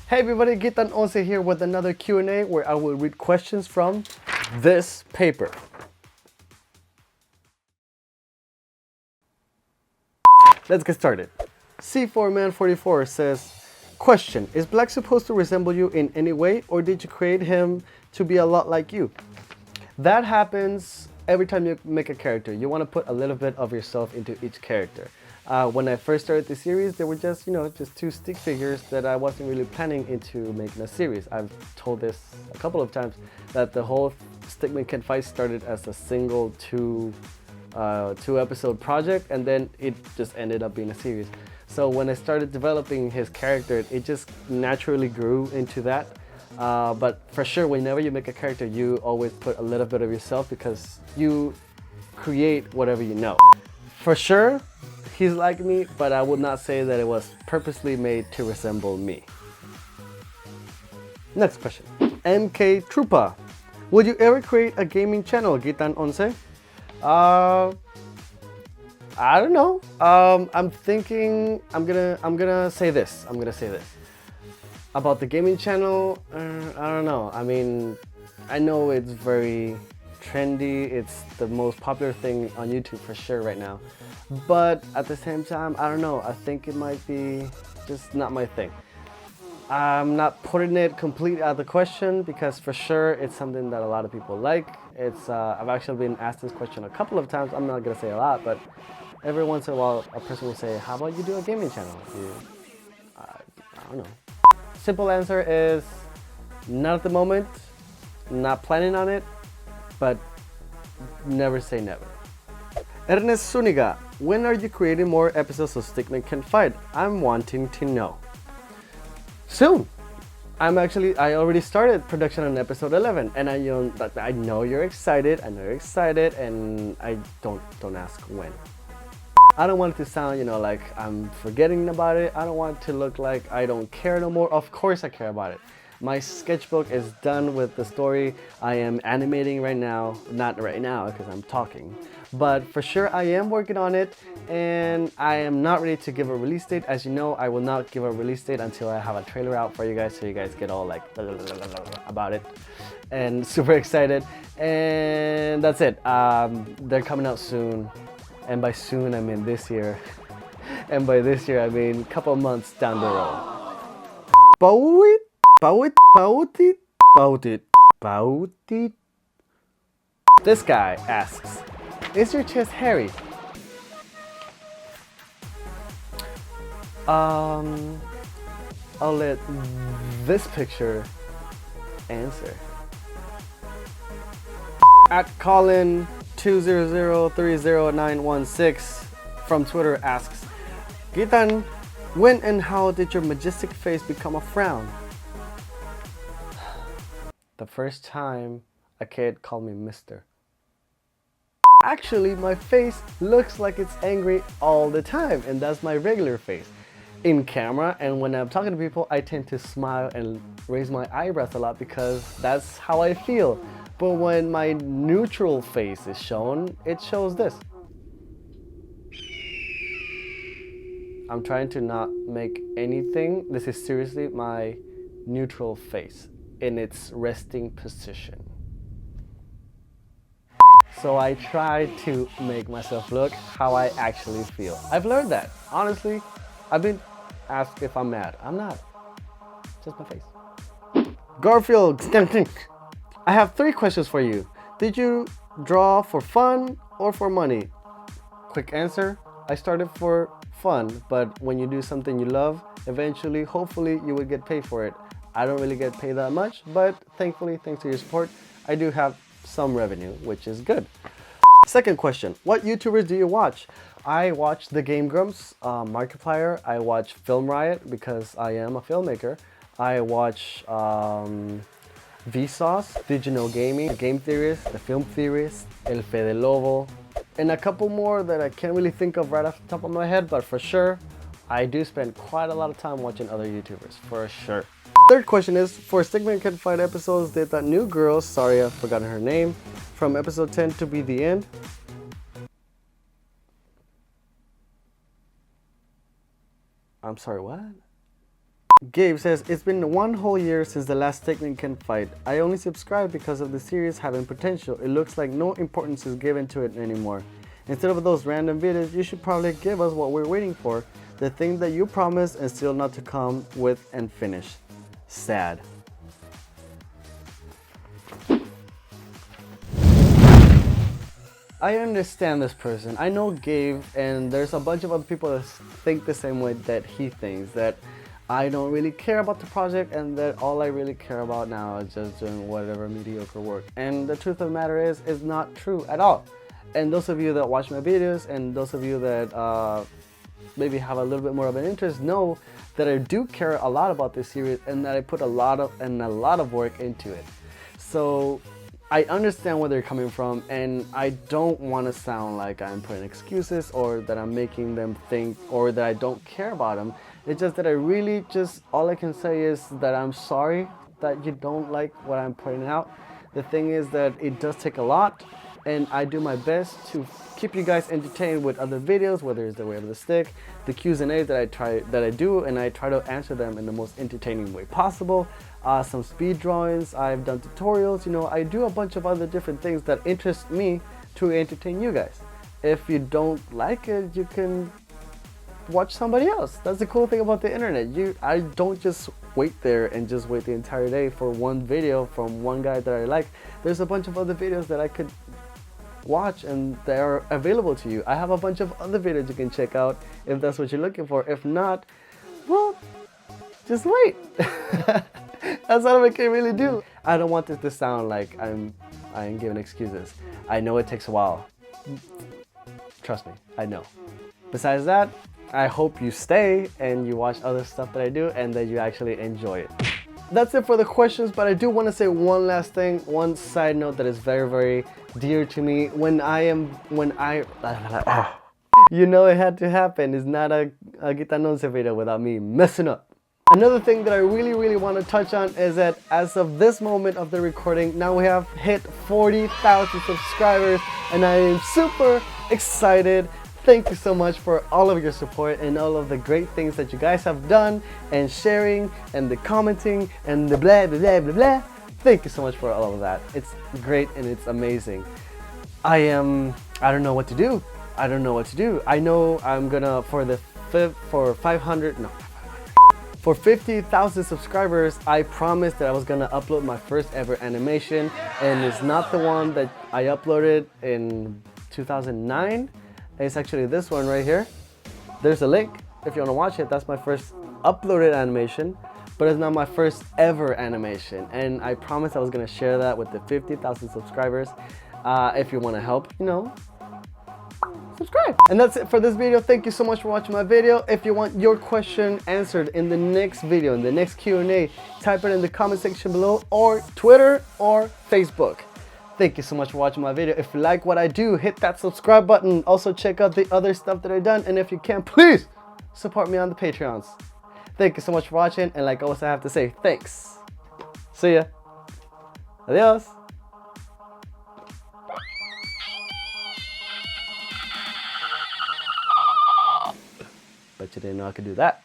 Hey everybody, Guitan here with another Q&A where I will read questions from this paper. Let's get started. C4Man44 says, question, is Black supposed to resemble you in any way, or did you create him to be a lot like you? That happens every time you make a character. You want to put a little bit of yourself into each character. When I first started the series, there were just two stick figures that I wasn't really planning into making a series. I've told this a couple of times that the whole Sigmund Catfight started as a single two episode project, and then it just ended up being a series. So when I started developing his character, it just naturally grew into that. But for sure, whenever you make a character, you always put a little bit of yourself because you create whatever you know. For sure, he's like me, but I would not say that it was purposely made to resemble me. Next question. MK Trupa. Would you ever create a gaming channel, Guitan 11? I don't know. I'm thinking I'm gonna say this. About the gaming channel, I don't know. I mean, I know it's very trendy. It's the most popular thing on YouTube for sure right now. But at the same time, I don't know. I think it might be just not my thing. I'm not putting it completely out of the question because for sure it's something that a lot of people like. I've actually been asked this question a couple of times. I'm not gonna say a lot, but every once in a while a person will say, how about you do a gaming channel? I don't know. Simple answer is not at the moment, not planning on it, but never say never. Ernest Zuniga, when are you creating more episodes of Sigmund Catfight? I'm wanting to know. Soon. I already started production on episode 11, and I know you're excited. And I don't ask when. I don't want it to sound, like I'm forgetting about it. I don't want it to look like I don't care no more. Of course I care about it. My sketchbook is done with the story. I am animating right now. Not right now because I'm talking. But for sure I am working on it, and I am not ready to give a release date. As you know, I will not give a release date until I have a trailer out for you guys, so you guys get all like about it and super excited. And that's it. They're coming out soon. And by soon, I mean this year. And by this year, I mean a couple months down the road. This guy asks, is your chest hairy? I'll let this picture answer. At Colin 200300916 from Twitter asks, Guitan, when and how did your majestic face become a frown? The first time a kid called me Mister. Actually, my face looks like it's angry all the time, and that's my regular face. In camera and when I'm talking to people, I tend to smile and raise my eyebrows a lot because that's how I feel. But when my neutral face is shown, it shows this. I'm trying to not make anything. This is seriously my neutral face in its resting position. So I try to make myself look how I actually feel. I've learned that. Honestly, I've been asked if I'm mad. I'm not. Just my face. Garfield, I have 3 questions for you. Did you draw for fun or for money? Quick answer, I started for fun, but when you do something you love, eventually, hopefully, you will get paid for it. I don't really get paid that much, but thankfully, thanks to your support, I do have some revenue, which is good. Second question, what YouTubers do you watch? I watch The Game Grumps, Markiplier. I watch Film Riot because I am a filmmaker. I watch Vsauce, Digital Gaming, The Game Theorist, The Film Theorist, El Fede Lobo, and a couple more that I can't really think of right off the top of my head, but for sure, I do spend quite a lot of time watching other YouTubers, for sure. Third question is, for Sigmund Catfight episodes, did that new girl, sorry I've forgotten her name, from episode 10 to be the end? I'm sorry, what? Gabe says, it's been 1 whole year since the last Sigmund Catfight. I only subscribed because of the series having potential. It looks like no importance is given to it anymore. Instead of those random videos, you should probably give us what we're waiting for. The thing that you promised and still not to come with and finish. Sad. I understand this person. I know Gabe, and there's a bunch of other people that think the same way that he thinks, that I don't really care about the project and that all I really care about now is just doing whatever mediocre work. And the truth of the matter is not true at all. And those of you that watch my videos and those of you that maybe have a little bit more of an interest know that I do care a lot about this series and that I put a lot of work into it. So I understand where they're coming from, and I don't want to sound like I'm putting excuses or that I'm making them think or that I don't care about them. It's just that I really all I can say is that I'm sorry that you don't like what I'm putting out. The thing is that it does take a lot, and I do my best to keep you guys entertained with other videos, whether it's the way of the stick, the Q's and A's that I do, and I try to answer them in the most entertaining way possible. Some speed drawings, I've done tutorials, you know, I do a bunch of other different things that interest me to entertain you guys. If you don't like it, you can watch somebody else. That's the cool thing about the internet. I don't just wait there and just wait the entire day for one video from one guy that I like. There's a bunch of other videos that I could watch and they are available to you. I have a bunch of other videos you can check out if that's what you're looking for. If not, well, just wait. That's all I can really do. I don't want this to sound like I'm giving excuses. I know it takes a while. Trust me, I know. Besides that, I hope you stay and you watch other stuff that I do and that you actually enjoy it. That's it for the questions, but I do want to say one last thing, one side note that is very, very dear to me. You know it had to happen. It's not a Guitan video without me messing up. Another thing that I really want to touch on is that as of this moment of the recording, now we have hit 40,000 subscribers and I am super excited. Thank you so much for all of your support and all of the great things that you guys have done and sharing and the commenting and the blah blah blah blah blah. Thank you so much for all of that. It's great and it's amazing. I don't know what to do. I don't know what to do. I know I'm gonna for 50,000 subscribers, I promised that I was gonna upload my first ever animation, and it's not the one that I uploaded in 2009. It's actually this one right here. There's a link if you wanna watch it. That's my first uploaded animation, but it's not my first ever animation. And I promised I was gonna share that with the 50,000 subscribers. If you wanna help, you know, subscribe. And that's it for this video. Thank you so much for watching my video. If you want your question answered in the next video, in the next Q&A, type it in the comment section below, or Twitter or Facebook. Thank you so much for watching my video. If you like what I do, hit that subscribe button. Also check out the other stuff that I've done. And if you can, please support me on the Patreons. Thank you so much for watching. And like always, I have to say thanks. See ya. Adios. Bet you didn't know I could do that.